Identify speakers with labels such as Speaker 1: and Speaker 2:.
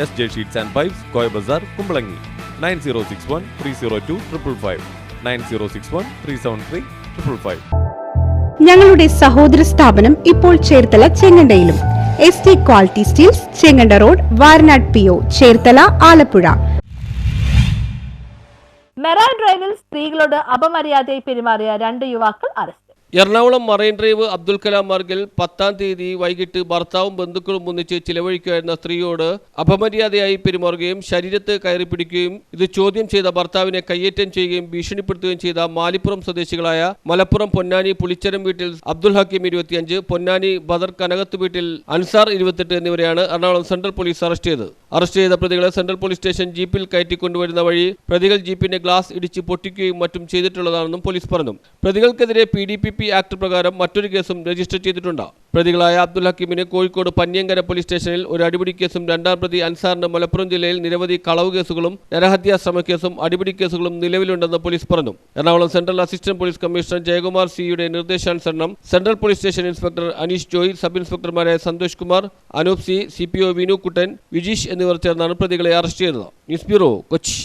Speaker 1: SJ Sheets and Pipes, Koy Bazaar, Kumbalangi. 9061 302 555 9061 373 555.
Speaker 2: ഞങ്ങളുടെ സഹോദര സ്ഥാപനം ഇപ്പോൾ ചേർത്തല ചെങ്ങണ്ടയിലും. ST quality steels, Chenganda road, Varanad PO, Cherthala, Alappuzha.
Speaker 3: Marine ഡ്രൈവിൽ സ്ത്രീകളോട് അപമര്യാദയായി പെരുമാറിയ 2 യുവാക്കൾ arrest.
Speaker 4: Ernakulam marine drive Abdul Kalam മാർഗിൽ 10-ാം തീയതി വൈകിട്ട് ഭർത്താവും ബന്ധുക്കളും ഒന്നിച്ച് ചിലവഴിക്കുകയായിരുന്ന സ്ത്രീയോട് അപമര്യാദയായി പെരുമാറുകയും ശരീരത്ത് കയറി പിടിക്കുകയും ഇത് ചോദ്യം ചെയ്ത ഭർത്താവിനെ കയ്യേറ്റം ചെയ്യുകയും ഭീഷണിപ്പെടുത്തുകയും ചെയ്ത മാലിപ്പുറം സ്വദേശികളായ മലപ്പുറം പൊന്നാനി പുളിച്ചരം വീട്ടിൽ അബ്ദുൽ ഹക്കീം 25, പൊന്നാനി ബദർ കനകത്ത് വീട്ടിൽ അൻസാർ 28 എന്നിവരെയാണ് എറണാകുളം സെൻട്രൽ പോലീസ് അറസ്റ്റ് ചെയ്തത്. അറസ്റ്റ് ചെയ്ത പ്രതികളെ സെൻട്രൽ പോലീസ് സ്റ്റേഷൻ ജീപ്പിൽ കയറ്റിക്കൊണ്ടുവരുന്ന വഴി പ്രതികൾ ജീപ്പിന്റെ ഗ്ലാസ് ഇടിച്ച് പൊട്ടിക്കുകയും മറ്റും ചെയ്തിട്ടുള്ളതാണെന്നും പോലീസ് പറഞ്ഞു. പ്രതികൾക്കെതിരെ PDPP ആക്ട് പ്രകാരം മറ്റൊരു കേസും രജിസ്റ്റർ ചെയ്തിട്ടുണ്ട്. പ്രതികളായ അബ്ദുൽ ഹക്കീമിന് കോഴിക്കോട് പന്ന്യങ്കര പോലീസ് സ്റ്റേഷനിൽ ഒരു അടിപിടി കേസും 2ാം പ്രതി അൻസാറിന് മലപ്പുറം ജില്ലയിൽ നിരവധി കളവ് കേസുകളും നരഹത്യാ ശ്രമക്കേസും അടിപിടി കേസുകളും നിലവിലുണ്ടെന്ന് പോലീസ് പറഞ്ഞു. Ernakulam central assistant police commissioner Jayakumar സിയുടെ നിർദ്ദേശാനുസരണം central police station inspector Aneesh Joy, sub ഇൻസ്പെക്ടർമാരായ സന്തോഷ് കുമാർ, അനൂപ് സി, CPO വിനു കുട്ടൻ, വിജീഷ് എന്നിവർ ചേർന്നാണ് പ്രതികളെ അറസ്റ്റ് ചെയ്തത്. News bureau, Kochi.